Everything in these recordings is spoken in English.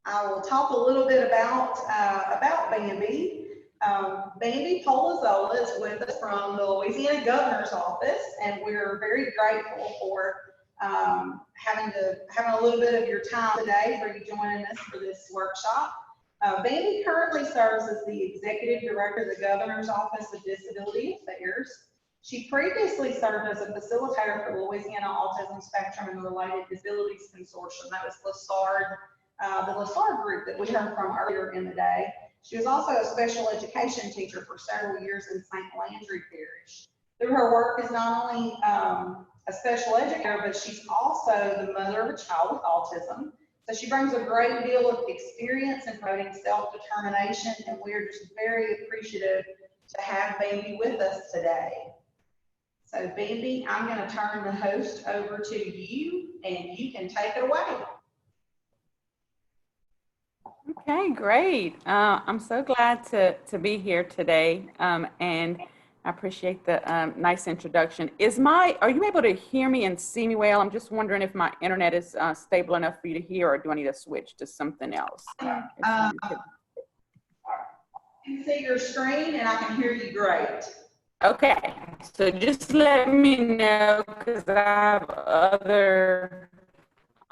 I will talk a little bit about Bambi. Bambi Polotzola is with us from the Louisiana Governor's Office, and we're very grateful for having a little bit of your time today for you joining us for this workshop. Bambi currently serves as the Executive Director of the Governor's Office of Disability Affairs. She previously served as a facilitator for Louisiana Autism Spectrum and Related Disabilities Consortium. That was the LaSard group that we heard from earlier in the day. She was also a special education teacher for several years in St. Landry Parish. Through her work as not only a special educator, but she's also the mother of a child with autism. So she brings a great deal of experience in promoting self-determination, and we are just very appreciative to have Bambi with us today. So Bambi, I'm going to turn the host over to you, and you can take it away. Okay, great. I'm so glad to be here today, and I appreciate the nice introduction. Are you able to hear me and see me well? I'm just wondering if my internet is stable enough for you to hear, or do I need to switch to something else? I can see your screen and I can hear you great. Okay, so just let me know, because I have other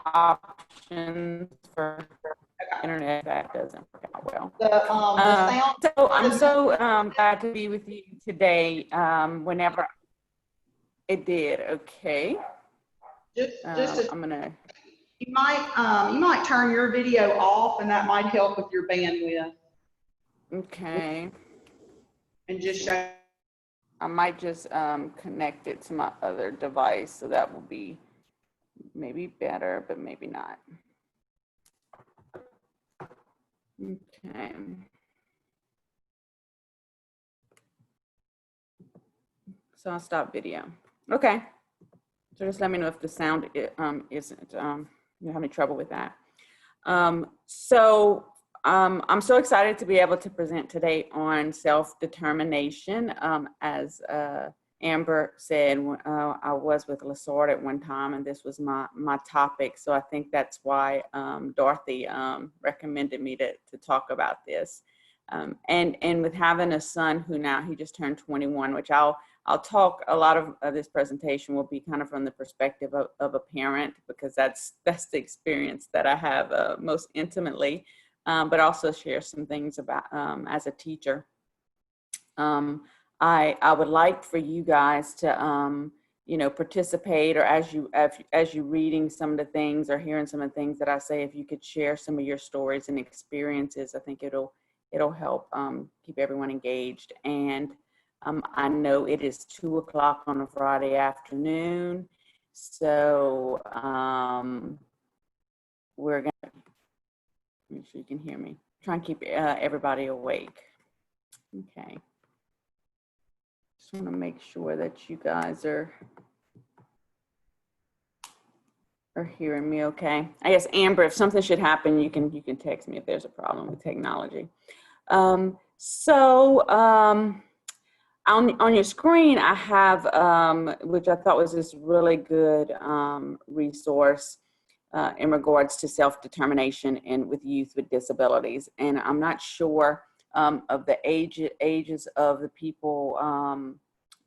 options for internet that doesn't work out well. So I'm so glad to be with you today. Whenever it did, okay. I'm gonna. You might turn your video off, and that might help with your bandwidth. Okay. And just show. I might just connect it to my other device, so that will be maybe better, but maybe not. Okay. So I'll stop video. Okay. So just let me know if the sound isn't, you're having trouble with that. I'm so excited to be able to present today on self-determination. As Amber said, I was with LaSard at one time, and this was my topic. So I think that's why Dorothy recommended me to talk about this. And with having a son who now, he just turned 21, which I'll talk, a lot of this presentation will be kind of from the perspective of a parent, because that's the experience that I have most intimately, but also share some things about as a teacher. I would like for you guys to, participate, or as you reading some of the things or hearing some of the things that I say, if you could share some of your stories and experiences, I think it'll help keep everyone engaged. And I know it is 2 o'clock on a Friday afternoon, so we're gonna make sure you can hear me. Try and keep everybody awake. Okay. Just want to make sure that you guys are hearing me okay. I guess, Amber, if something should happen, you can text me if there's a problem with technology. On your screen, I have, which I thought was this really good resource in regards to self-determination and with youth with disabilities. And I'm not sure of the ages of the people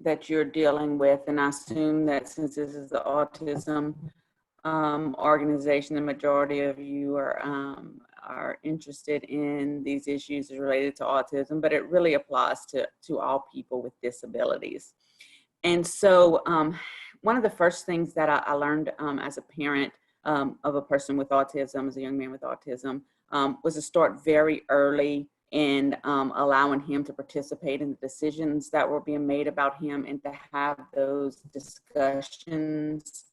that you're dealing with. And I assume that since this is the autism organization, the majority of you are interested in these issues related to autism, but it really applies to all people with disabilities. And so one of the first things that I learned as a parent of a person with autism, as a young man with autism, was to start very early in allowing him to participate in the decisions that were being made about him, and to have those discussions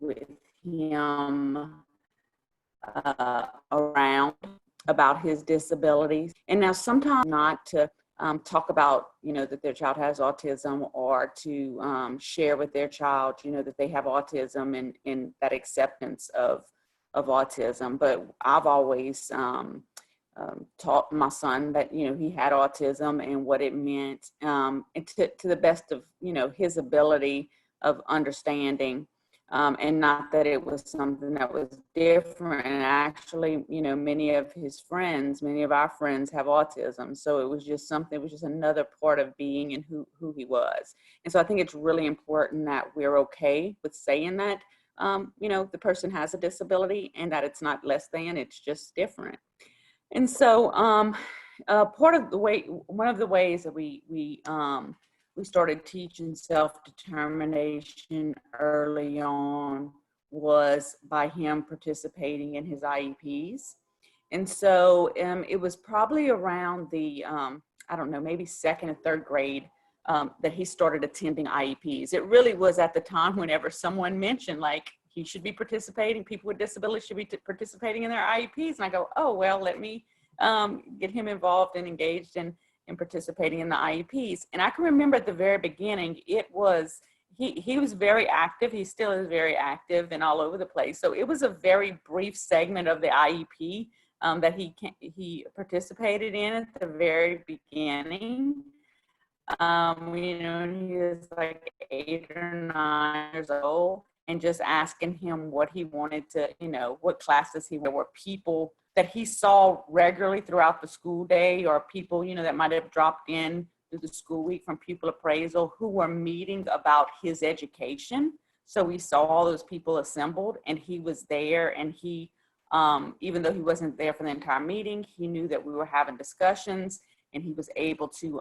with him around about his disabilities. And now sometimes not to talk about, that their child has autism, or to share with their child, that they have autism, and that acceptance of autism. But I've always taught my son that, he had autism and what it meant, and to the best of, his ability of understanding. And not that it was something that was different. And actually, many of our friends have autism. So it was just something, it was just another part of being and who he was. And so I think it's really important that we're okay with saying that, the person has a disability and that it's not less than, it's just different. And so one of the ways that we started teaching self-determination early on was by him participating in his IEPs. And so it was probably around the, I don't know, maybe second or third grade that he started attending IEPs. It really was at the time whenever someone mentioned, like, he should be participating, people with disabilities should be participating in their IEPs. And I go, oh, well, let me get him involved and engaged in participating in the IEPs. And I can remember at the very beginning, it was, he was very active. He still is very active and all over the place. So it was a very brief segment of the IEP that he participated in at the very beginning. He was like 8 or 9 years old, and just asking him what he wanted to, what classes there were people that he saw regularly throughout the school day, or people, that might have dropped in through the school week from pupil appraisal who were meeting about his education. So we saw all those people assembled, and he was there, and he, even though he wasn't there for the entire meeting, he knew that we were having discussions, and he was able to,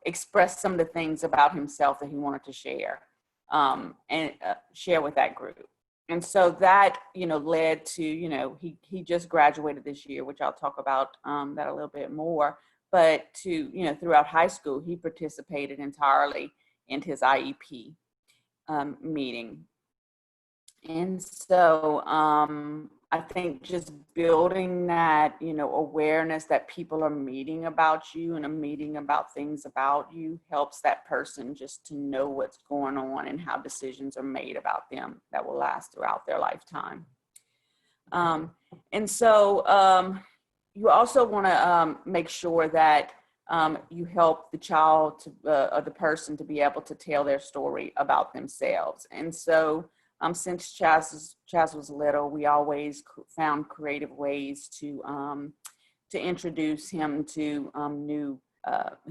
express some of the things about himself that he wanted to share. And share with that group. And so that, led to, he just graduated this year, which I'll talk about that a little bit more, but to, throughout high school, he participated entirely in his IEP meeting. And so I think just building that, awareness that people are meeting about you and are meeting about things about you helps that person just to know what's going on and how decisions are made about them that will last throughout their lifetime. And so you also want to make sure that you help the child or the person to be able to tell their story about themselves. And so since Chaz was little, we always found creative ways to introduce him to the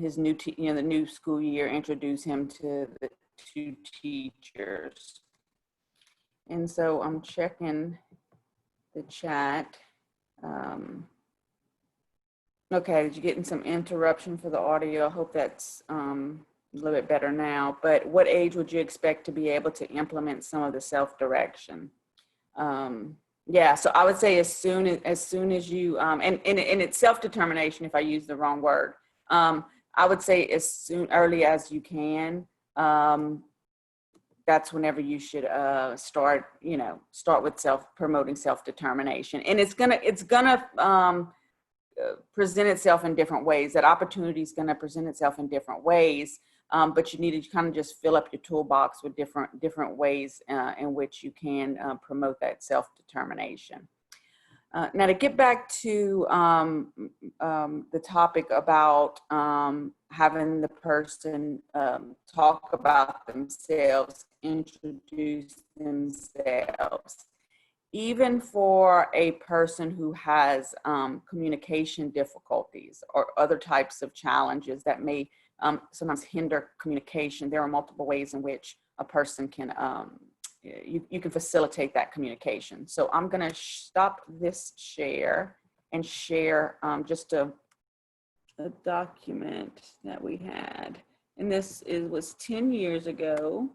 new school year, introduce him to the 2 teachers. And so I'm checking the chat. Okay, you're getting some interruption for the audio. I hope that's a little bit better now, but what age would you expect to be able to implement some of the self-direction? Yeah, so I would say as soon as you, and it's self-determination if I use the wrong word. I would say early as you can. That's whenever you should start with promoting self-determination. And it's gonna present itself in different ways. That opportunity is gonna present itself in different ways. But you need to kind of just fill up your toolbox with different ways in which you can promote that self-determination. Now to get back to the topic about having the person talk about themselves, introduce themselves. Even for a person who has communication difficulties or other types of challenges that may sometimes hinder communication, there are multiple ways in which a person can, you can facilitate that communication. So I'm gonna stop this share and share just a document that we had. And this was 10 years ago.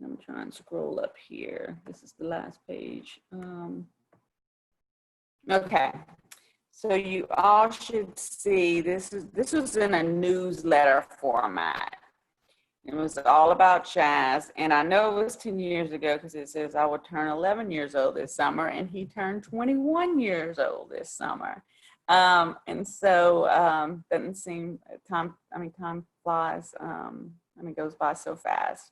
I'm trying to scroll up here. This is the last page. Okay. So you all should see, this was in a newsletter format. It was all about Chaz. And I know it was 10 years ago because it says I will turn 11 years old this summer, and he turned 21 years old this summer. And so doesn't seem, time flies. It goes by so fast.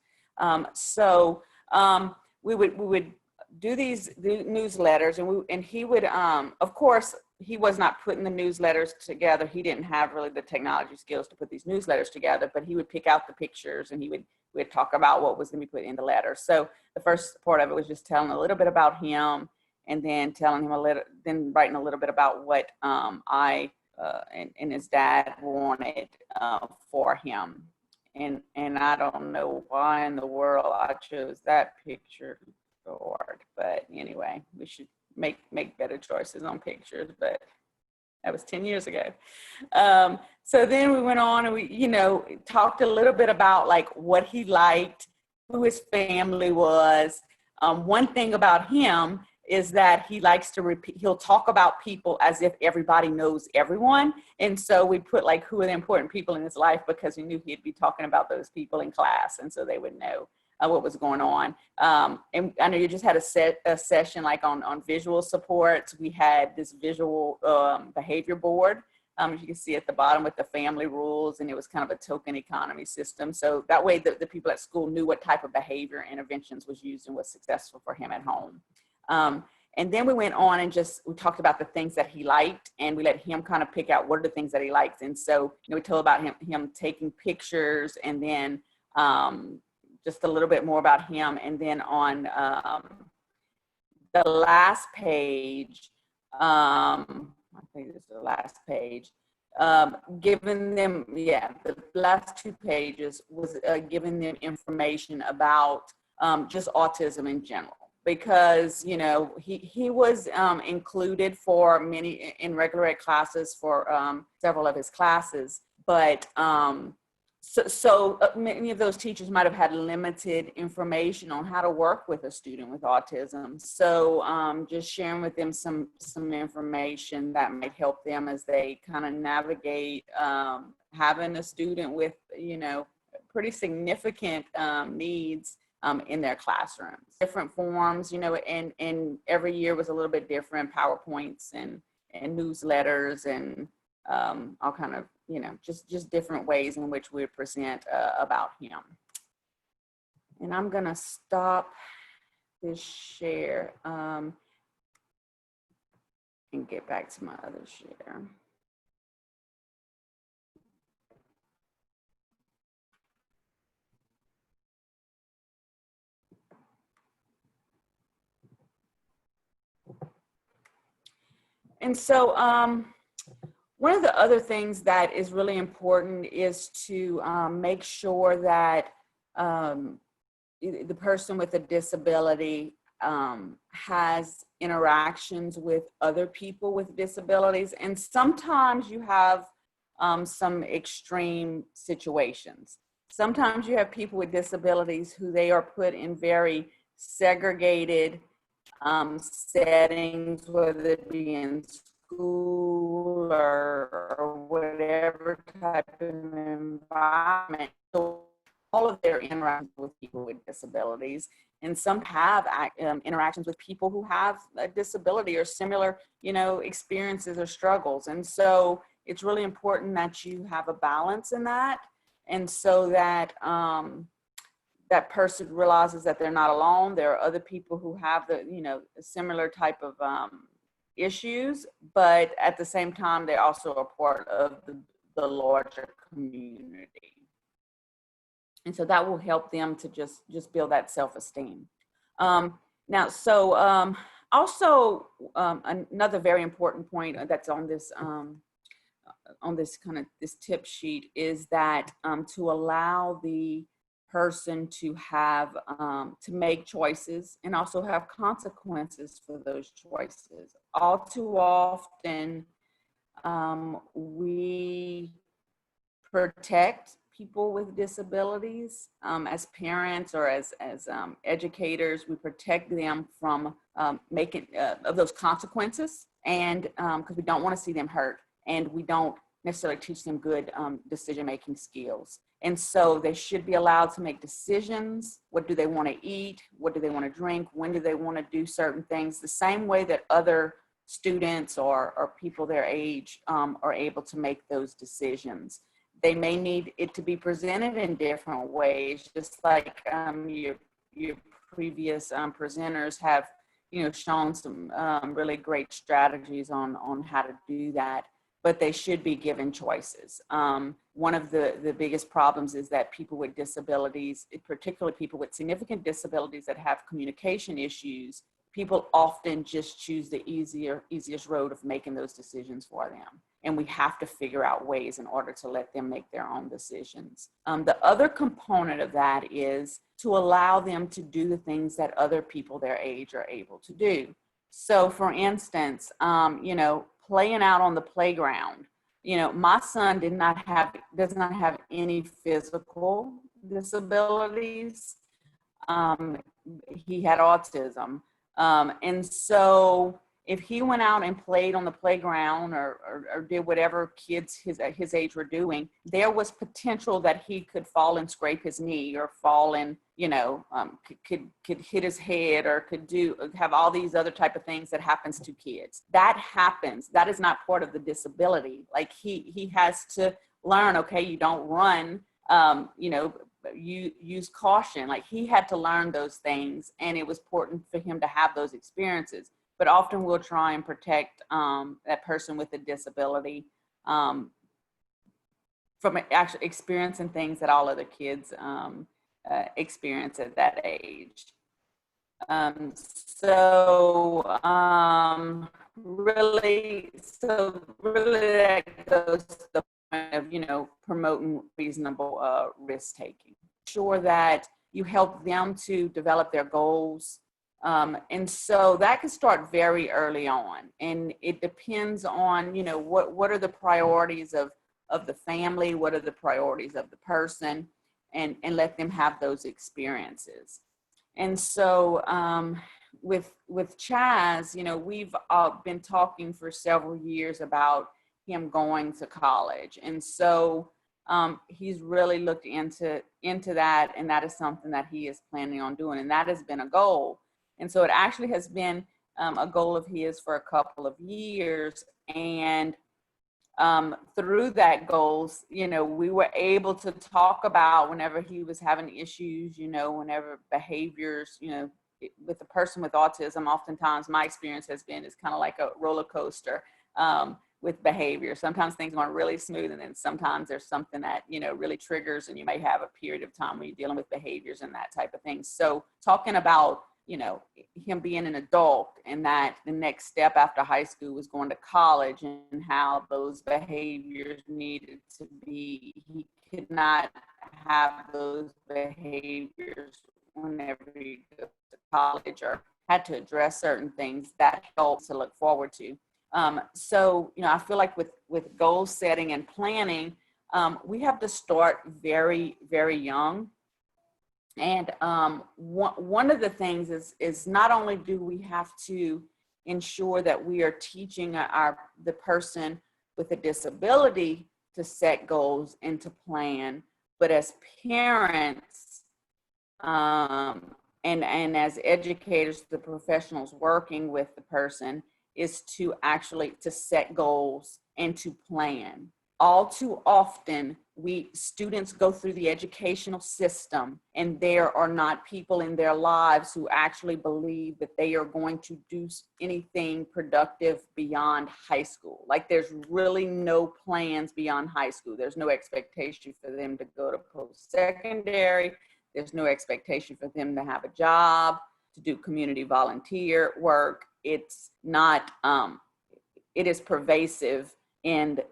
We would do these newsletters, and he would, of course, he was not putting the newsletters together. He didn't have really the technology skills to put these newsletters together, but he would pick out the pictures and he would we'd talk about what was going to be put in the letter. So the first part of it was just telling a little bit about him, and then telling him then writing a little bit about what I and his dad wanted for him. And I don't know why in the world I chose that picture, Lord. But anyway, we should make better choices on pictures. But that was 10 years ago. So then we went on and we, talked a little bit about like what he liked, who his family was. One thing about him is that he likes to repeat, he'll talk about people as if everybody knows everyone. And so we put like who are the important people in his life, because we knew he'd be talking about those people in class. And so they would know what was going on. And I know you just had a session like on visual supports. We had this visual behavior board, as you can see at the bottom, with the family rules, and it was kind of a token economy system. So that way the people at school knew what type of behavior interventions was used and was successful for him at home. And then we went on and we talked about the things that he liked, and we let him kind of pick out what are the things that he likes. And so, we told about him taking pictures, and then just a little bit more about him. And then on the last page, I think it's the last page, giving them, the last 2 pages was giving them information about just autism in general. Because, he was included for many in regular ed classes for several of his classes, but so many of those teachers might have had limited information on how to work with a student with autism. So just sharing with them some information that might help them as they kind of navigate having a student with, pretty significant needs in their classrooms. Different forms, and every year was a little bit different, PowerPoints and newsletters and all kind of, just different ways in which we present about him. And I'm gonna stop this share and get back to my other share. And so one of the other things that is really important is to make sure that the person with a disability has interactions with other people with disabilities. And sometimes you have some extreme situations. Sometimes you have people with disabilities who they are put in very segregated settings, whether it be in school or whatever type of environment. So all of their interactions with people with disabilities, and some have interactions with people who have a disability or similar, experiences or struggles. And so it's really important that you have a balance in that, and so that that person realizes that they're not alone. There are other people who have the, a similar type of issues, but at the same time, they're also a part of the larger community. And so that will help them to just build that self-esteem. Now, so also another very important point that's on this this tip sheet is that to allow the person to have to make choices and also have consequences for those choices. All too often, we protect people with disabilities as parents or as educators. We protect them from making of those consequences, and because we don't want to see them hurt, and we don't necessarily teach them good decision-making skills. And so they should be allowed to make decisions. What do they want to eat? What do they want to drink? When do they want to do certain things? The same way that other students or people their age are able to make those decisions. They may need it to be presented in different ways, just like your previous presenters have, shown some really great strategies on how to do that. But they should be given choices. one of the biggest problems is that people with disabilities, particularly people with significant disabilities that have communication issues, people often just choose the easiest road of making those decisions for them. And we have to figure out ways in order to let them make their own decisions. The other component of that is to allow them to do the things that other people their age are able to do. So for instance, playing out on the playground. My son does not have any physical disabilities. He had autism. And so if he went out and played on the playground or did whatever kids his age were doing, there was potential that he could fall and scrape his knee or fall and, could hit his head or have all these other type of things that happens to kids. That happens. That is not part of the disability. Like he has to learn, okay, you don't run, you use caution. Like he had to learn those things, and it was important for him to have those experiences. But often we'll try and protect that person with a disability from actually experiencing things that all other kids experience at that age. Really that goes to the point of, promoting reasonable risk-taking. Sure that you help them to develop their goals. And so that can start very early on. And it depends on, what are the priorities of the family, what are the priorities of the person, and let them have those experiences. And so with Chaz, we've been talking for several years about him going to college. And so he's really looked into that, and that is something that he is planning on doing. And that has been a goal. And so it actually has been a goal of his for a couple of years. And through that goals, we were able to talk about whenever he was having issues, whenever behaviors, with a person with autism, oftentimes my experience has been it's kind of like a roller coaster with behavior. Sometimes things are really smooth, and then sometimes there's something that, really triggers, and you may have a period of time where you're dealing with behaviors and that type of thing. So talking about him being an adult, and that the next step after high school was going to college, and how those behaviors needed to be, he could not have those behaviors whenever he goes to college, or had to address certain things that helps to look forward to. So, I feel like with goal setting and planning, we have to start very, very young. And one of the things is not only do we have to ensure that we are teaching the person with a disability to set goals and to plan, but as parents and as educators, the professionals working with the person, is to actually to set goals and to plan. All too often, students go through the educational system, and there are not people in their lives who actually believe that they are going to do anything productive beyond high school. Like there's really no plans beyond high school. There's no expectation for them to go to post-secondary. There's no expectation for them to have a job, to do community volunteer work. It's not, it is pervasive and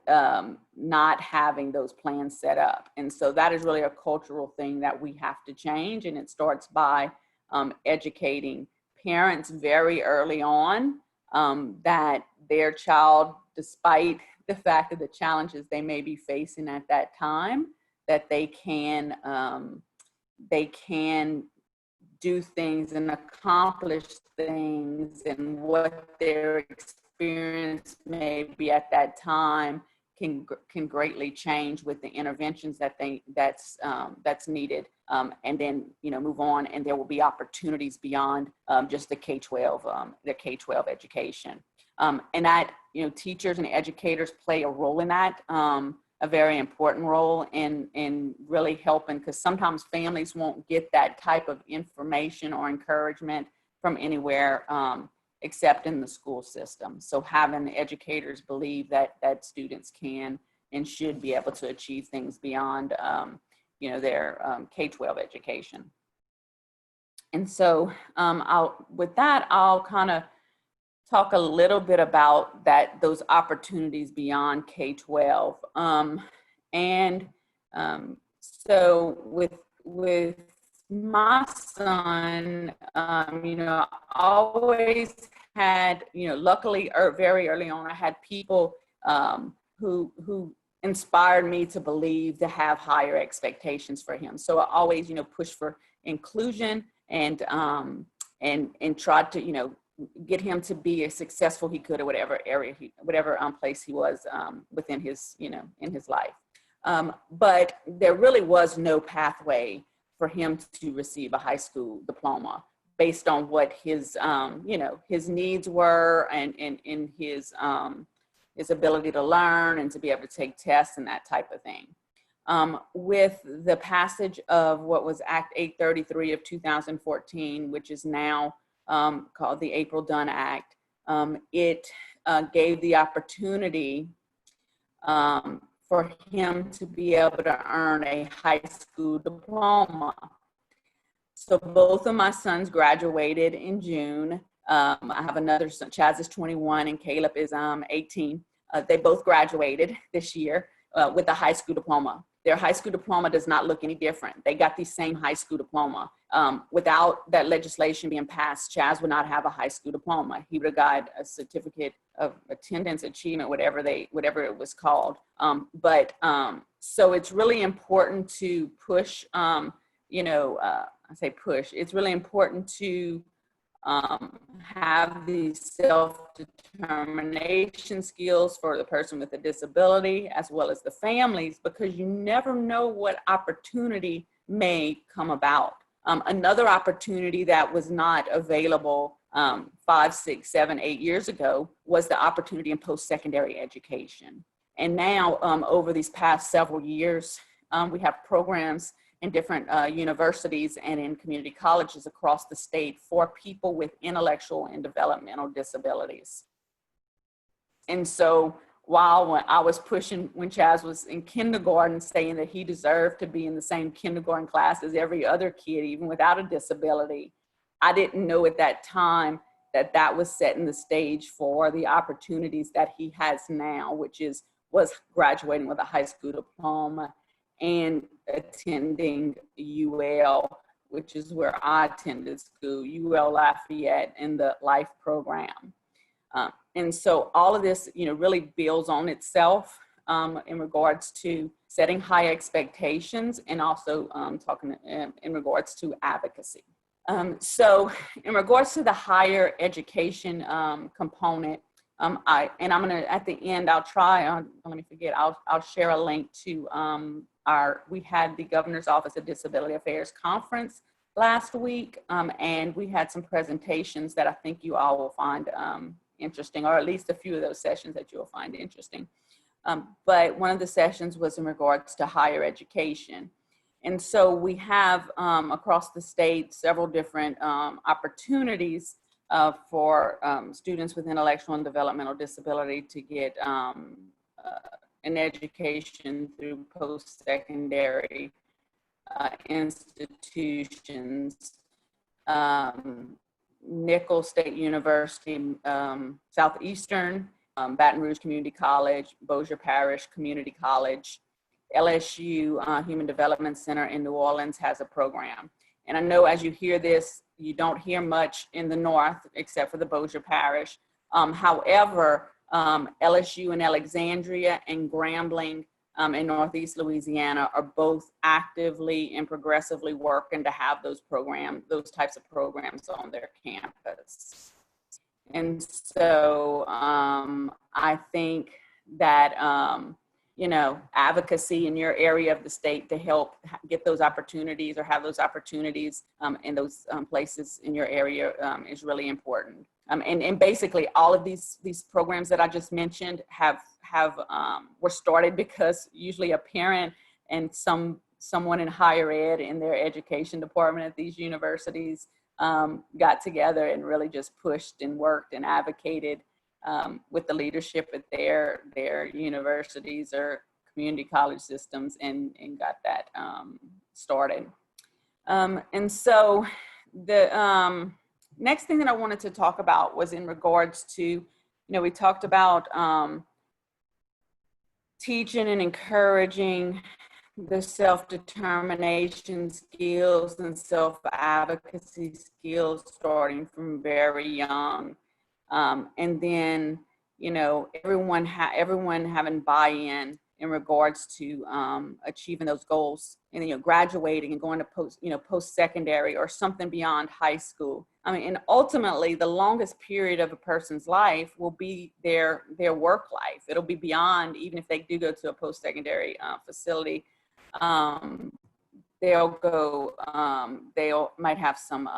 not having those plans set up. And so that is really a cultural thing that we have to change. And it starts by educating parents very early on that their child, despite the fact of the challenges they may be facing at that time, that they can do things and accomplish things, and what their experience may be at that time can greatly change with the interventions that's needed, and then move on, and there will be opportunities beyond just the K-12 education, and that teachers and educators play a role in that. A very important role in really helping, because sometimes families won't get that type of information or encouragement from anywhere except in the school system. So having educators believe that students can and should be able to achieve things beyond, their K-12 education. And so with that, I'll kind of talk a little bit about those opportunities beyond K-12. So with my son, I always had, luckily very early on, I had people who inspired me to believe, to have higher expectations for him. So I always, pushed for inclusion and tried to, get him to be as successful he could at whatever area, whatever place he was within his, in his life. But there really was no pathway for him to receive a high school diploma based on what his, his needs were and his ability to learn and to be able to take tests and that type of thing. With the passage of what was Act 833 of 2014, which is now called the April Dunn Act, it gave the opportunity for him to be able to earn a high school diploma. So both of my sons graduated in June. I have another son, Chaz is 21 and Caleb is 18. They both graduated this year with a high school diploma. Their high school diploma does not look any different. They got the same high school diploma. Without that legislation being passed, Chaz would not have a high school diploma. He would have got a certificate of attendance achievement, whatever it was called. So it's really important to push, I say push, it's really important to have these self-determination skills for the person with a disability as well as the families, because you never know what opportunity may come about. Another opportunity that was not available 5, 6, 7, 8 years ago was the opportunity in post-secondary education. And now over these past several years, we have programs in different universities and in community colleges across the state for people with intellectual and developmental disabilities. And so when I was pushing, when Chaz was in kindergarten, saying that he deserved to be in the same kindergarten class as every other kid, even without a disability, I didn't know at that time that was setting the stage for the opportunities that he has now, was graduating with a high school diploma and attending UL, which is where I attended school, UL Lafayette, in the LIFE program. And so all of this, really builds on itself in regards to setting high expectations and also talking in regards to advocacy. So in regards to the higher education component, I'm gonna, at the end, I'll share a link to we had the Governor's Office of Disability Affairs conference last week, and we had some presentations that I think you all will find interesting, or at least a few of those sessions that you'll find interesting. But one of the sessions was in regards to higher education. And so we have across the state several different opportunities for students with intellectual and developmental disability to get an education through post-secondary institutions. Nicholls State University, Southeastern, Baton Rouge Community College, Bossier Parish Community College, LSU Human Development Center in New Orleans has a program. And I know as you hear this, you don't hear much in the north except for the Bossier Parish. However, LSU in Alexandria and Grambling in Northeast Louisiana are both actively and progressively working to have those types of programs on their campus. And so I think that, advocacy in your area of the state to help get those opportunities or have those opportunities in those places in your area is really important. And basically all of these programs that I just mentioned were started because usually a parent and someone in higher ed in their education department at these universities got together and really just pushed and worked and advocated with the leadership at their universities or community college systems and got that started. And so the next thing that I wanted to talk about was in regards to, we talked about teaching and encouraging the self-determination skills and self-advocacy skills starting from very young. And then, everyone having buy-in in regards to achieving those goals and, graduating and going to post-secondary or something beyond high school. And ultimately the longest period of a person's life will be their work life. It'll be beyond, even if they do go to a post-secondary facility, they might have some,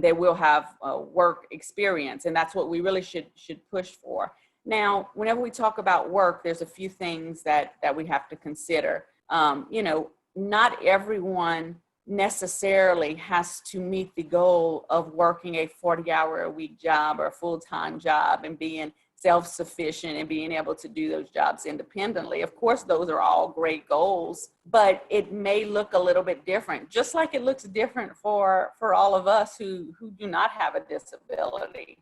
they will have work experience, and that's what we really should push for. Now, whenever we talk about work, there's a few things that we have to consider. Not everyone necessarily has to meet the goal of working a 40-hour-a-week job or a full-time job and being self-sufficient and being able to do those jobs independently. Of course, those are all great goals, but it may look a little bit different, just like it looks different for all of us who do not have a disability.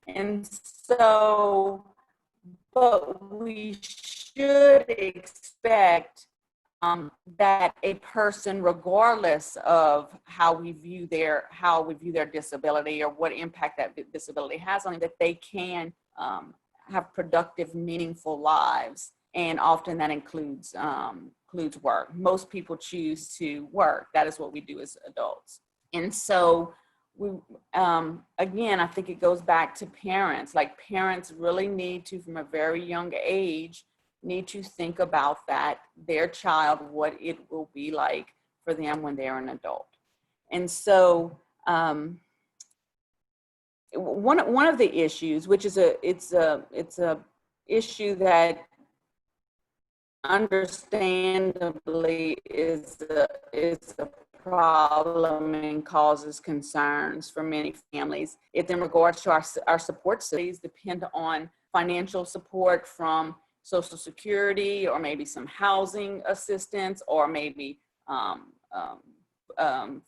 And so, but we should expect that a person, regardless of how we view their disability or what impact that disability has on them, that they can have productive, meaningful lives. And often that includes work. Most people choose to work. That is what we do as adults. And so we, again, I think it goes back to parents. Like, parents really need to, from a very young age, need to think about that, their child, what it will be like for them when they're an adult. And so one of the issues, which is it's a issue that understandably is a problem and causes concerns for many families. It's in regards to our support systems depend on financial support from Social Security, or maybe some housing assistance, or maybe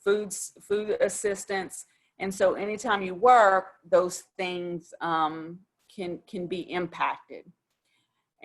food assistance. And so anytime you work, those things can be impacted.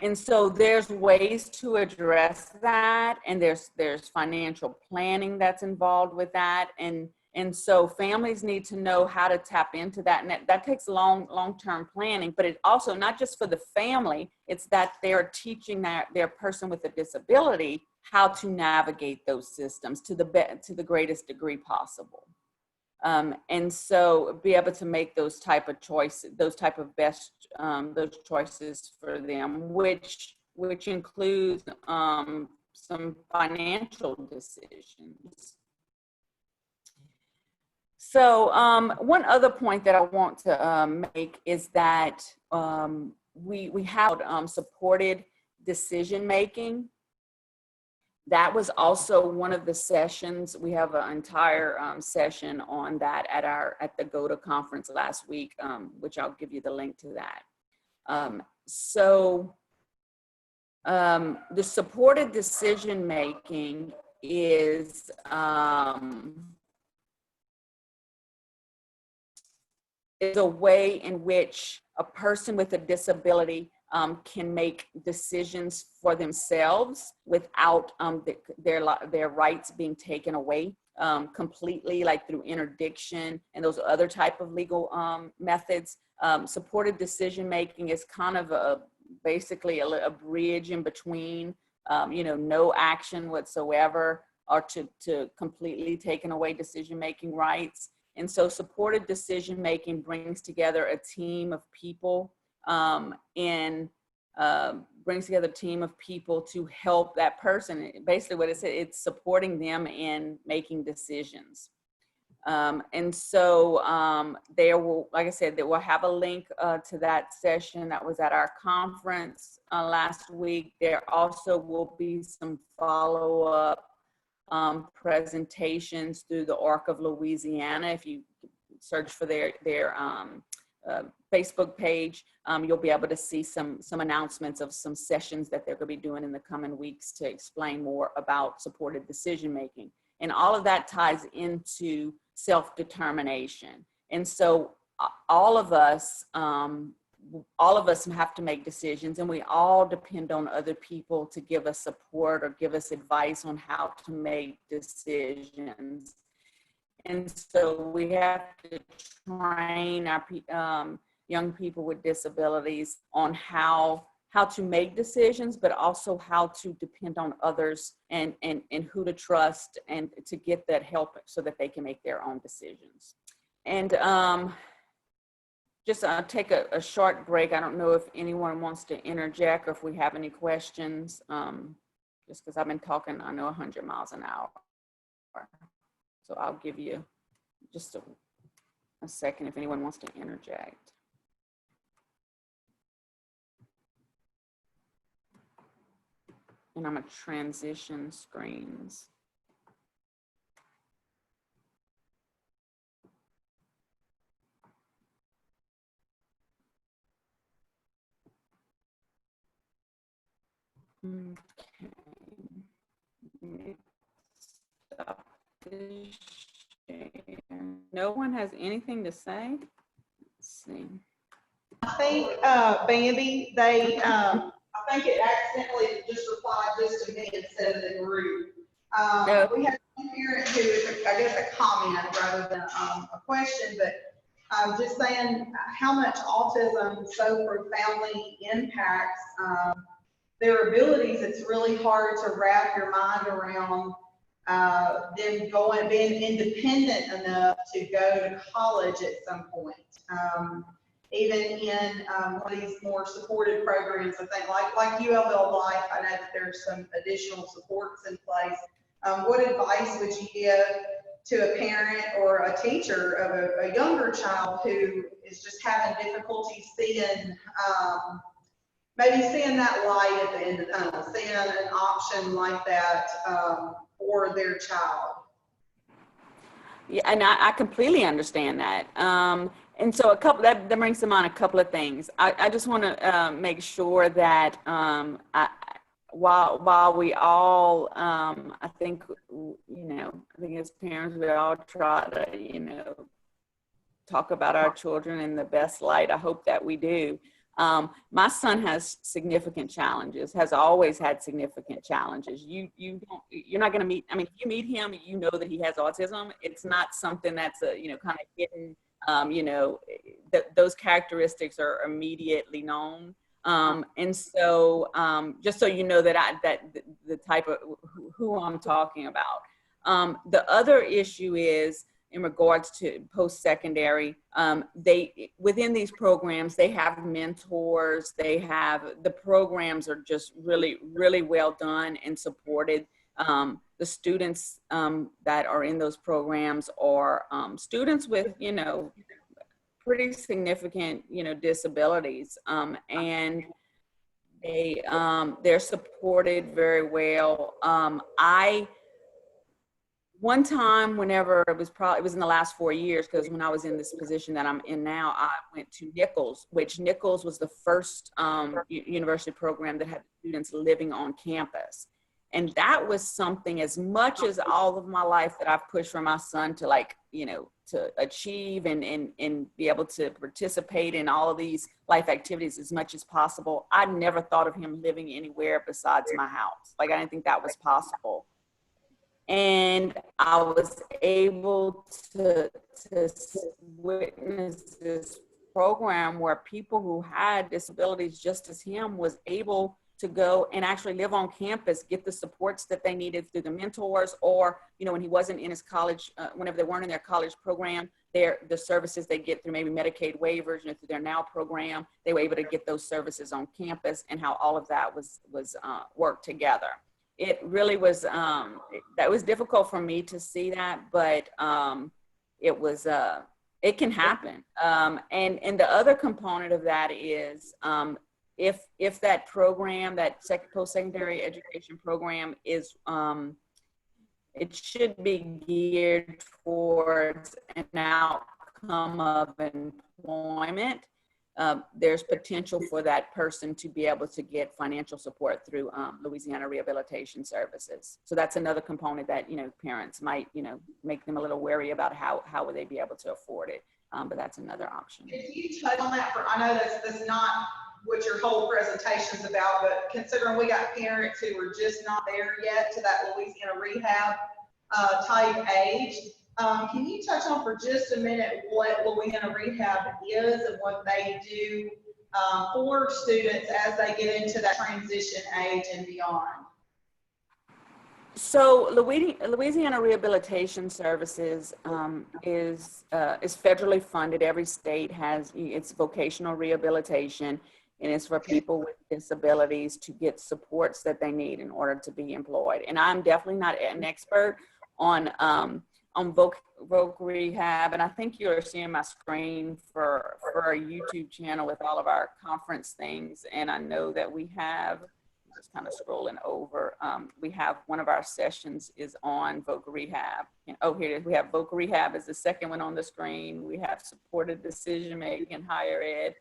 And so there's ways to address that, and there's financial planning that's involved with that. And so families need to know how to tap into that. And that takes long-term planning, but it also, not just for the family, it's that they're teaching their person with a disability how to navigate those systems to the greatest degree possible. And so be able to make those type of choices for them, which includes some financial decisions. So one other point that I want to make is that we have supported decision making. That was also one of the sessions. We have an entire session on that at the GOTA conference last week, which I'll give you the link to that. So the supported decision making is a way in which a person with a disability can make decisions for themselves without their rights being taken away completely, like through interdiction and those other type of legal methods. Supported decision making is kind of basically a bridge in between, no action whatsoever, or to completely taking away decision making rights. And so supported decision making brings together a team of people brings together a team of people to help that person. Basically what it's supporting them in making decisions. And so there will, like I said, we'll have a link to that session that was at our conference last week. There also will be some follow-up presentations through the ARC of Louisiana. If you search for their Facebook page, you'll be able to see some announcements of some sessions that they're going to be doing in the coming weeks to explain more about supported decision making. And all of that ties into self-determination. And so all of us have to make decisions, and we all depend on other people to give us support or give us advice on how to make decisions. And so we have to train our young people with disabilities on how to make decisions, but also how to depend on others and who to trust and to get that help so that they can make their own decisions. And just take a short break. I don't know if anyone wants to interject or if we have any questions, just because I've been talking, I know 100 miles an hour. So I'll give you just a second if anyone wants to interject. And I'm going to transition screens. Okay. Stop this share. No one has anything to say? Let's see. I think, Bambi, I think it accidentally just replied just to me instead of the group. No. We have one parent who is, I guess, a comment rather than a question, but just saying how much autism so profoundly impacts their abilities. It's really hard to wrap your mind around them being independent enough to go to college at some point. Even in one of these more supported programs, I think like ULL Life, I know that there's some additional supports in place. What advice would you give to a parent or a teacher of a younger child who is just having difficulty seeing, maybe seeing that light at the end of the tunnel, seeing an option like that for their child? Yeah, and I completely understand that. And so that brings to mind a couple of things. I just want to make sure that while we all, I think as parents, we all try to, talk about our children in the best light. I hope that we do. My son has significant challenges, has always had significant challenges. You're not going to meet, if you meet him, you know that he has autism. It's not something that's kind of hidden, those characteristics are immediately known. And so just so you know that the type of who I'm talking about. The other issue is in regards to post-secondary, within these programs, they have mentors, the programs are just really, really well done and supported. The students that are in those programs are students with, pretty significant, disabilities, and they're supported very well. One time, whenever it was in the last 4 years, because when I was in this position that I'm in now, I went to Nichols, which Nichols was the first university program that had students living on campus. And that was something, as much as all of my life that I've pushed for my son to to achieve and be able to participate in all of these life activities as much as possible, I never thought of him living anywhere besides my house. I didn't think that was possible. And I was able to witness this program where people who had disabilities just as him was able to go and actually live on campus, get the supports that they needed through the mentors, or, when he wasn't in his college, whenever they weren't in their college program, the services they get through maybe Medicaid waivers, through their NOW program, they were able to get those services on campus, and how all of that was worked together. It really was, that was difficult for me to see that, but it can happen. And the other component of that is, if that program, that post-secondary education program is, it should be geared towards an outcome of employment, there's potential for that person to be able to get financial support through Louisiana Rehabilitation Services. So that's another component that, parents might, make them a little wary about how would they be able to afford it. But that's another option. If you touch on that, I know that's not what your whole presentation is about, but considering we got parents who are just not there yet to that Louisiana rehab type age, can you touch on for just a minute what Louisiana Rehab is and what they do for students as they get into that transition age and beyond? So Louisiana Rehabilitation Services is federally funded. Every state has its vocational rehabilitation, and it's for people with disabilities to get supports that they need in order to be employed. And I'm definitely not an expert on voc rehab, and I think you're seeing my screen for our YouTube channel with all of our conference things. And I know that we have, just kind of scrolling over, we have one of our sessions is on voc rehab. And, oh, here it is. We have voc rehab as the second one on the screen. We have supported decision making in higher ed.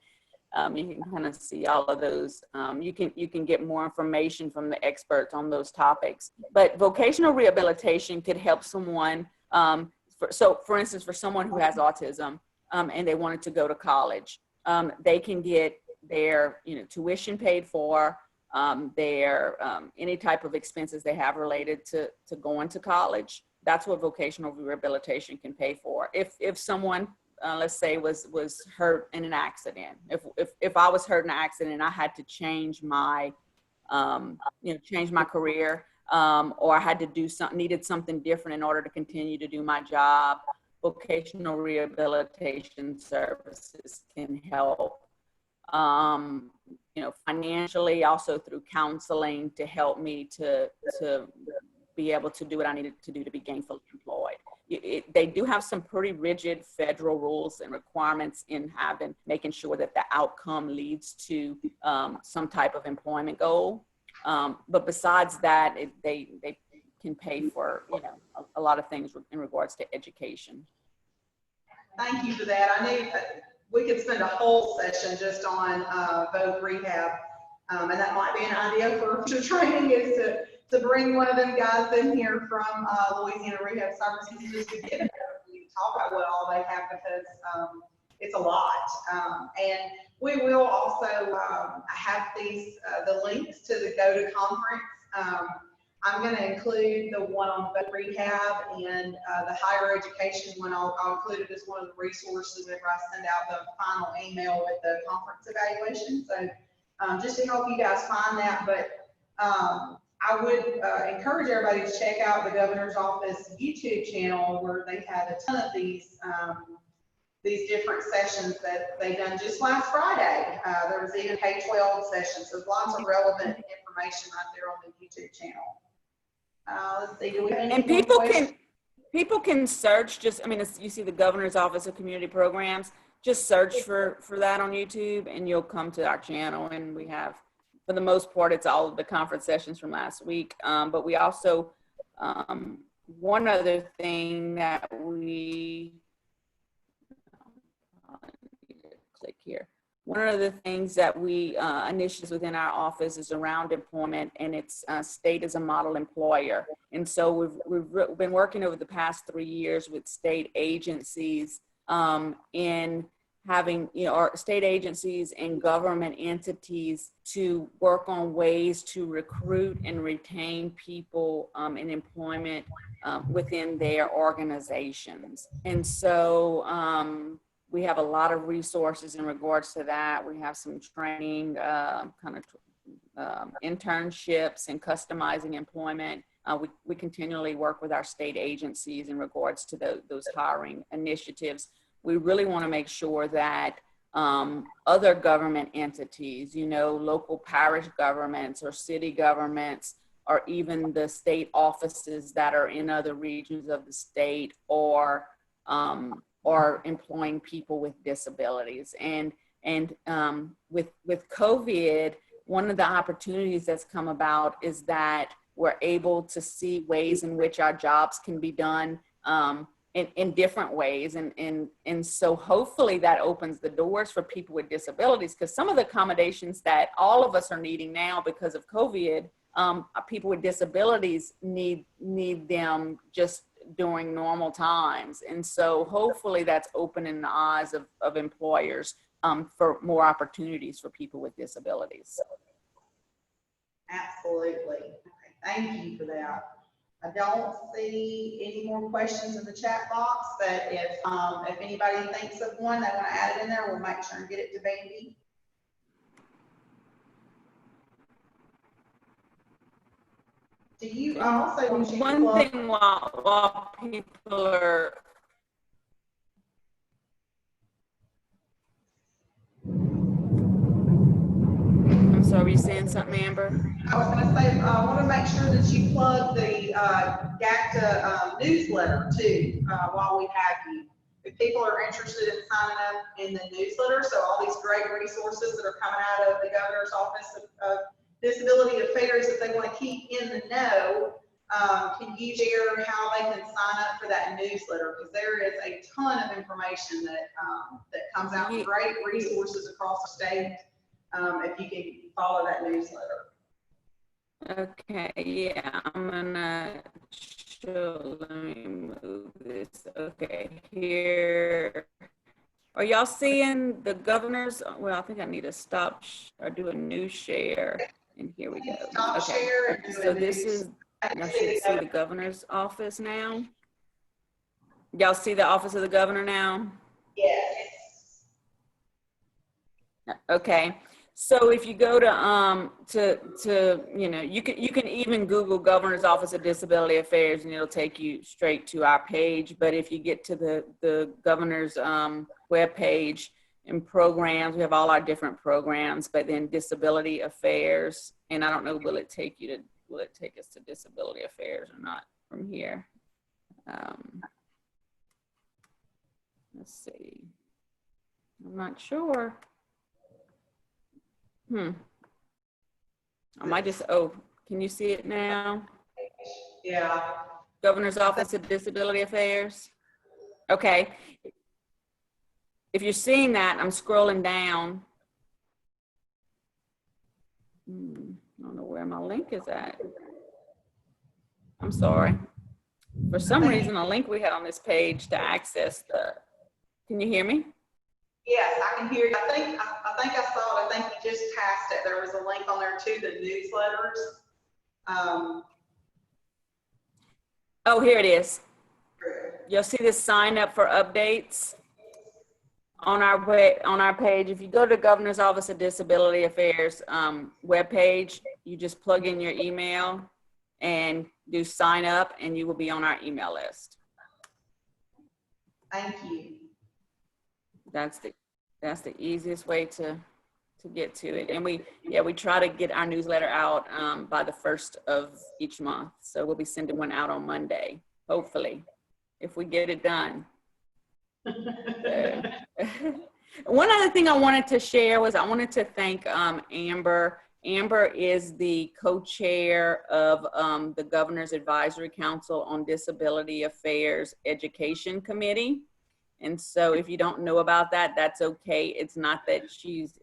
You can kind of see all of those. You can get more information from the experts on those topics. But vocational rehabilitation could help someone. For instance, for someone who has autism and they wanted to go to college, they can get their tuition paid for, their any type of expenses they have related to going to college. That's what vocational rehabilitation can pay for. If someone let's say was hurt in an accident, if I was hurt in an accident and I had to change my change my career, or I had to do needed something different in order to continue to do my job, vocational rehabilitation services can help. Financially, also through counseling to help me to be able to do what I needed to do to be gainfully employed. They do have some pretty rigid federal rules and requirements in making sure that the outcome leads to some type of employment goal. But besides that, they can pay for a lot of things in regards to education. Thank you for that. I knew we could spend a whole session just on voc rehab, and that might be an idea for future training, is to bring one of them guys in here from Louisiana Rehab Services just to get talk about what all they have, because it's a lot. And we will also have the links to the Go to conference. I'm going to include the one on voc rehab, and the higher education one I'll include it as one of the resources whenever I send out the final email with the conference evaluation. So just to help you guys find that, but I would encourage everybody to check out the governor's office YouTube channel, where they have a ton of these different sessions that they done just last Friday. There was even K-12 sessions, so lots of relevant information right there on the YouTube channel. Let's see, do we have any people can search, you see the governor's office of community programs, just search for that on YouTube and you'll come to our channel. And we have, for the most part, it's all of the conference sessions from last week. But we also, one other thing that we, click here. One of the things that we initiatives within our office is around employment, and it's state as a model employer. And so we've been working over the past 3 years with state agencies in having, our state agencies and government entities to work on ways to recruit and retain people in employment within their organizations. And so we have a lot of resources in regards to that. We have some training, internships and customizing employment. We continually work with our state agencies in regards to those hiring initiatives. We really want to make sure that other government entities, local parish governments or city governments, or even the state offices that are in other regions of the state, or employing people with disabilities. And with COVID, one of the opportunities that's come about is that we're able to see ways in which our jobs can be done in different ways. And so hopefully that opens the doors for people with disabilities, because some of the accommodations that all of us are needing now because of COVID, people with disabilities need them just during normal times. And so hopefully that's opening the eyes of employers for more opportunities for people with disabilities. Absolutely. Okay, thank you for that. I don't see any more questions in the chat box, but if anybody thinks of one, they want to add it in there, we'll make sure and get it to Bambi. Do you also one thing while people are So are you saying something, Amber? I was going to say, I want to make sure that you plug the GACTA newsletter too, while we have you. If people are interested in signing up in the newsletter, so all these great resources that are coming out of the Governor's Office of Disability Affairs, if they want to keep in the know, can you share how they can sign up for that newsletter? Because there is a ton of information that comes out, great resources across the state. If you can follow that newsletter. Okay, yeah, I'm gonna show, let me move this. Okay, here. Are y'all seeing the governor's? Well, I think I need to stop or do a new share. And here we go. Stop okay, share and so this is, y'all should see the governor's office now. Y'all see the office of the governor now? Yes. Okay. So if you go to you know, you can even Google Governor's Office of Disability Affairs and it'll take you straight to our page. But if you get to the governor's web page and programs, we have all our different programs, but then disability affairs. And I don't know, will it take us to disability affairs or not from here? Let's see. I'm not sure. I might just, can you see it now? Yeah. Governor's Office of Disability Affairs. Okay. If you're seeing that, I'm scrolling down. I don't know where my link is at. I'm sorry. For some reason, a link we had on this page to access can you hear me? Yes, I can hear you. I think I saw it. I think you just passed it. There was a link on there to the newsletters. Oh, here it is. You'll see this sign up for updates on our page. If you go to Governor's Office of Disability Affairs webpage, you just plug in your email and do sign up, and you will be on our email list. Thank you. That's the easiest way to get to it. And we try to get our newsletter out by the 1st of each month. So we'll be sending one out on Monday, hopefully, if we get it done. One other thing I wanted to share was I wanted to thank Amber. Amber is the co-chair of the Governor's Advisory Council on Disability Affairs Education Committee. And so if you don't know about that, that's okay. It's not that she's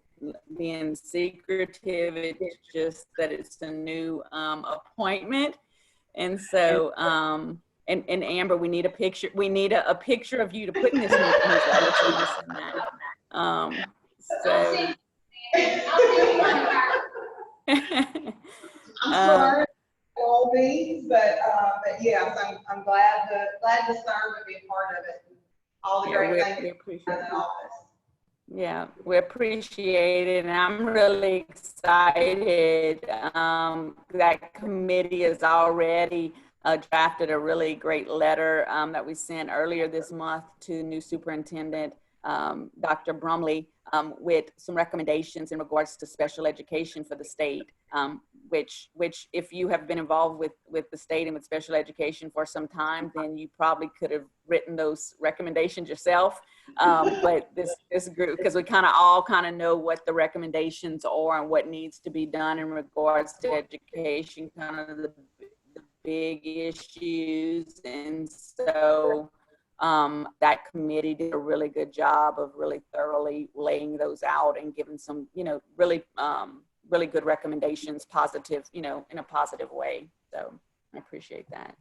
being secretive. It's just that it's a new appointment. And so, and Amber, we need a picture. We need a picture of you to put in this newsletter. So I'm sorry, all these, but yes, I'm glad to serve and be a part of it. All the great things we appreciate in the office. Yeah, we appreciate it, and I'm really excited. That committee has already drafted a really great letter that we sent earlier this month to new superintendent, Dr. Brumley, with some recommendations in regards to special education for the state, which if you have been involved with the state and with special education for some time, then you probably could have written those recommendations yourself. But this group, because we all know what the recommendations are and what needs to be done in regards to education, kind of the big issues. And so That committee did a really good job of really thoroughly laying those out and giving some, really, really good recommendations, positive, in a positive way. So I appreciate that.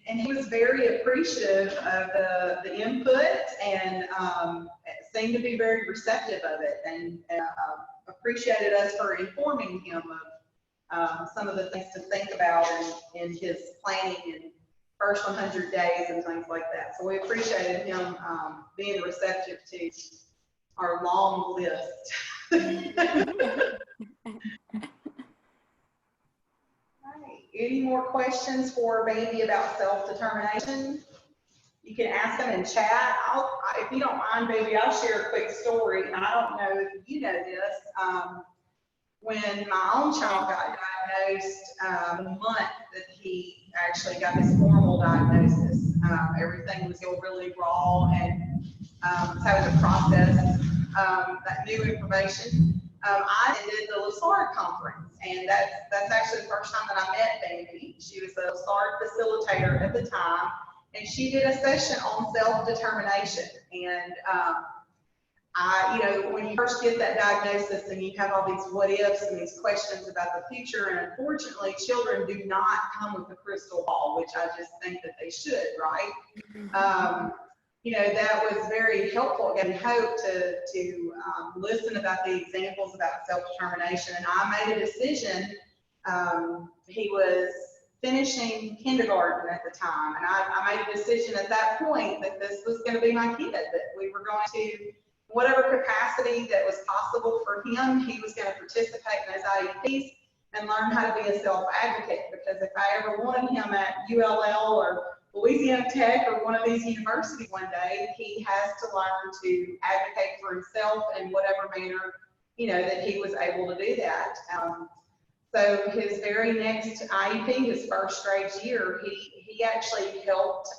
And he was very appreciative of the input and seemed to be very receptive of it, and appreciated us for informing him of some of the things to think about in his planning and first 100 days and things like that. So we appreciated him being receptive to our long list. Any more questions for Bambi about self-determination? You can ask them in chat. If you don't mind, Bambi, I'll share a quick story. And I don't know if you know this. When my own child got diagnosed, the month that he actually got his formal diagnosis, everything was still really raw and was having to process that new information. I attended the LaSARD conference, and that's actually the first time that I met Bambi. She was the LaSARD facilitator at the time, and she did a session on self-determination. And when you first get that diagnosis and you have all these what ifs and these questions about the future, and unfortunately, children do not come with a crystal ball, which I just think that they should, right? That was very helpful and hope to listen about the examples about self-determination. And I made a decision. He was finishing kindergarten at the time, and I made a decision at that point that this was going to be my kid, that we were going to, whatever capacity that was possible for him, he was going to participate in those IEPs and learn how to be a self-advocate. Because if I ever wanted him at ULL or Louisiana Tech or one of these universities one day, he has to learn to advocate for himself in whatever manner, that he was able to do that. So his very next IEP, his first grade year, he actually helped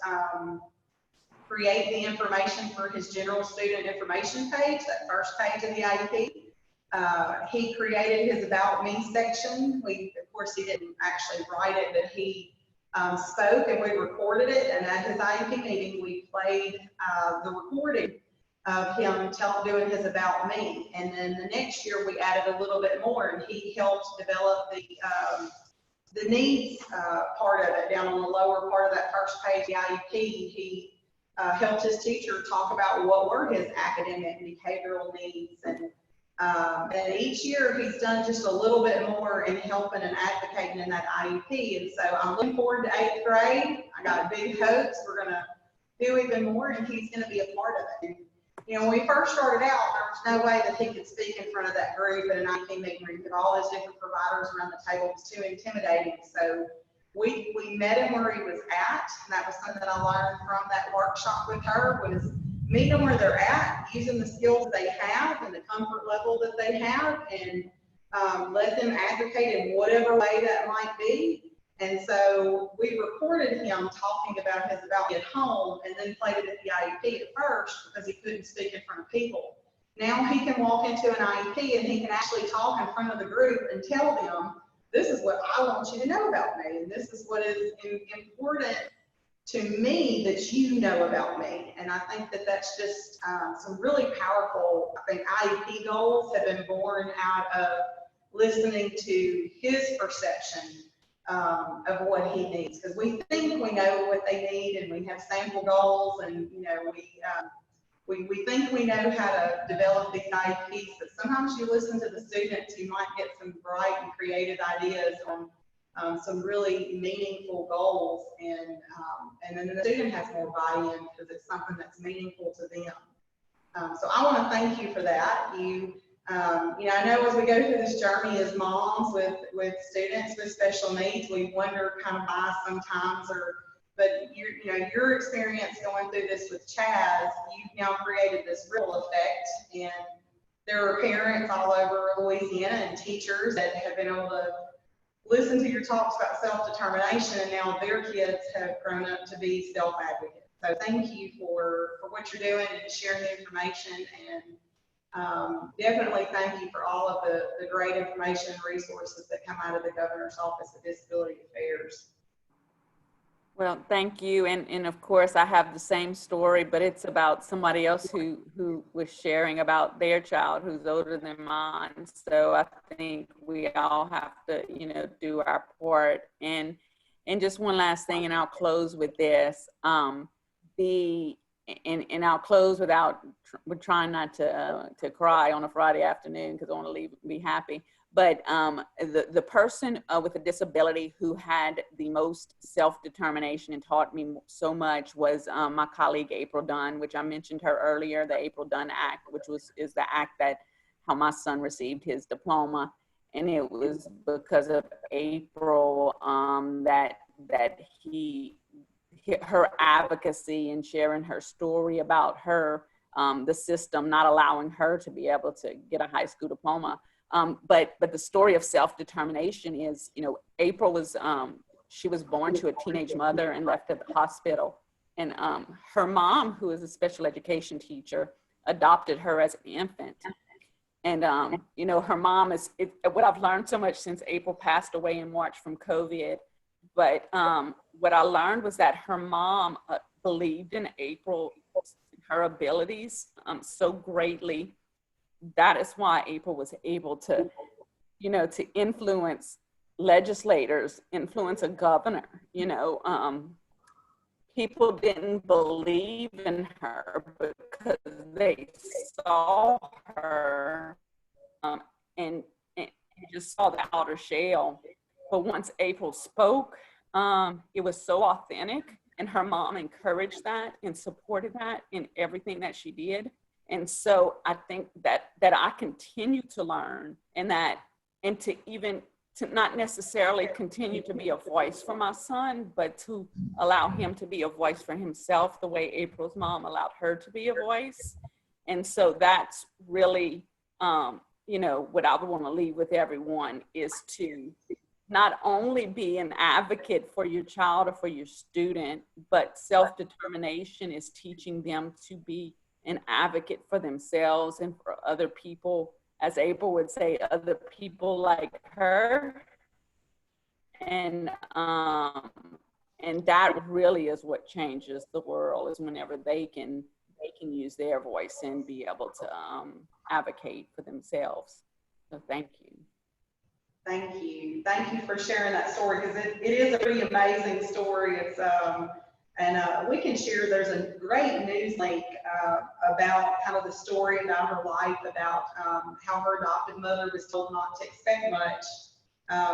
create the information for his general student information page, that first page of the IEP. He created his About Me section. Of course, he didn't actually write it, but he spoke and we recorded it. And at his IEP meeting, we played the recording of him doing his About Me. And then the next year, we added a little bit more, and he helped develop the needs part of it down on the lower part of that first page, the IEP. He helped his teacher talk about what were his academic and behavioral needs. And each year he's done just a little bit more in helping and advocating in that IEP. And so I'm looking forward to 8th grade. I got big hopes. We're going to do even more, and he's going to be a part of it. And, when we first started out, there was no way that he could speak in front of that group at an IEP meeting with all those different providers around the table. It was too intimidating. So we met him where he was at, and that was something that I learned from that workshop with her, was meet them where they're at, using the skills they have and the comfort level that they have, and let them advocate in whatever way that might be. And so we recorded him talking about his About Me at home, and then played it at the IEP at first because he couldn't speak in front of people. Now he can walk into an IEP and he can actually talk in front of the group and tell them, this is what I want you to know about me, and this is what is important to me that you know about me. And I think that that's just some really powerful, I think, IEP goals have been born out of listening to his perception of what he needs. Because we think we know what they need, and we have sample goals, and we think we know how to develop these IEPs, but sometimes you listen to the students, you might get some bright and creative ideas on some really meaningful goals, and then the student has more buy-in because it's something that's meaningful to them. So I want to thank you for that. I know as we go through this journey as moms with students with special needs, we wonder kind of why sometimes, but your experience going through this with Chaz, you've now created this ripple effect, and there are parents all over Louisiana and teachers that have been able to listen to your talks about self-determination, and now their kids have grown up to be self-advocates. So thank you for what you're doing and sharing the information, and definitely thank you for all of the great information and resources that come out of the Governor's Office of Disability Affairs. Well, thank you. And of course, I have the same story, but it's about somebody else who was sharing about their child who's older than mine. So I think we all have to, do our part. And just one last thing, and I'll close with this. The and I'll close with trying not to cry on a Friday afternoon because I want to leave and be happy. But the person with a disability who had the most self-determination and taught me so much was my colleague April Dunn, which I mentioned her earlier, the April Dunn Act, which is the act that how my son received his diploma. And it was because of April that her advocacy and sharing her story about her, the system not allowing her to be able to get a high school diploma. But the story of self-determination is, April was, she was born to a teenage mother and left at the hospital. And her mom, who is a special education teacher, adopted her as an infant. And, her mom what I've learned so much since April passed away in March from COVID. But what I learned was that her mom believed in April, her abilities so greatly. That is why April was able to, to influence legislators, influence a governor. People didn't believe in her because they saw her and just saw the outer shell. But once April spoke, it was so authentic, and her mom encouraged that and supported that in everything that she did. And so I think that I continue to learn and to not necessarily continue to be a voice for my son, but to allow him to be a voice for himself the way April's mom allowed her to be a voice. And so that's really, what I would want to leave with everyone is to not only be an advocate for your child or for your student, but self-determination is teaching them to be an advocate for themselves and for other people, as April would say, other people like her. And that really is what changes the world, is whenever they can use their voice and be able to advocate for themselves. So thank you. Thank you. Thank you for sharing that story, because it is a pretty amazing story. It's and we can share, there's a great news link about kind of the story about her life, about how her adopted mother was told not to expect much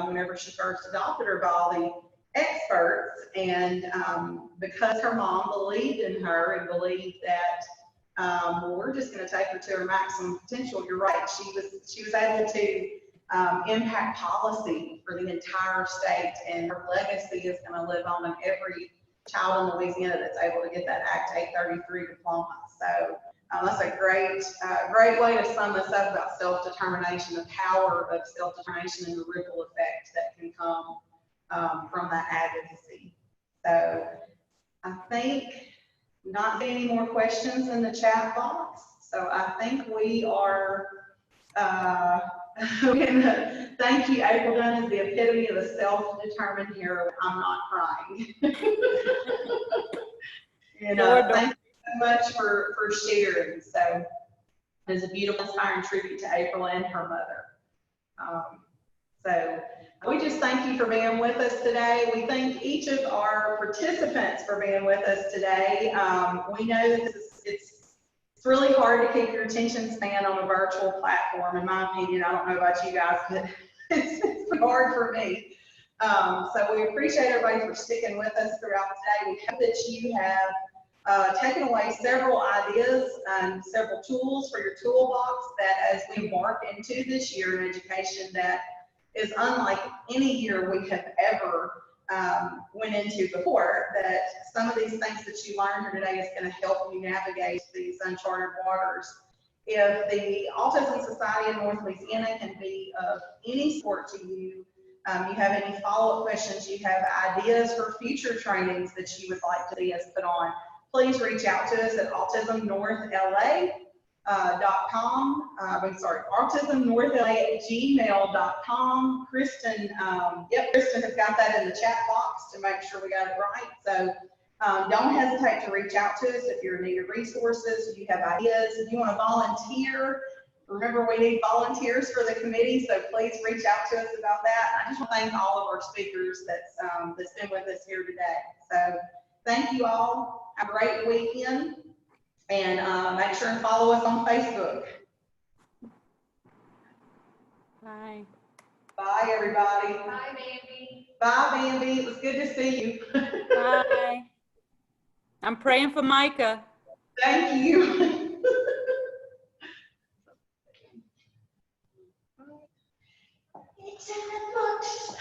whenever she first adopted her by all the experts. And because her mom believed in her and believed that, well, we're just going to take her to her maximum potential. You're right. She was able to impact policy for the entire state, and her legacy is going to live on in every child in Louisiana that's able to get that Act 833 diploma. So that's a great way to sum this up about self-determination, the power of self-determination and the ripple effect that can come from that advocacy. So I think not any more questions in the chat box. So I think we are thank you. April Dunn is the epitome of a self-determined hero. I'm not crying. And thank you so much for sharing. So it's a beautiful, inspiring tribute to April and her mother. So we just thank you for being with us today. We thank each of our participants for being with us today. We know that it's really hard to keep your attention span on a virtual platform, in my opinion. I don't know about you guys, but it's hard for me. So we appreciate everybody for sticking with us throughout today. We hope that you have taken away several ideas and several tools for your toolbox that as we embark into this year in education that is unlike any year we have ever went into before, that some of these things that you learned here today is going to help you navigate these uncharted waters. If the Autism Society of North Louisiana can be of any support to you, you have any follow-up questions, you have ideas for future trainings that you would like to see us put on, please reach out to us at Autism North LA autismnorthla@gmail.com. Kristen, Kristen has got that in the chat box to make sure we got it right. So don't hesitate to reach out to us if you're in need of resources, if you have ideas, if you want to volunteer. Remember, we need volunteers for the committee, so please reach out to us about that. I just want to thank all of our speakers that's been with us here today. So thank you all. Have a great weekend, and make sure and follow us on Facebook. Bye. Bye, everybody. Bye, Bambi. Bye, Bambi. It was good to see you. Bye. I'm praying for Micah. Thank you. It's in the books.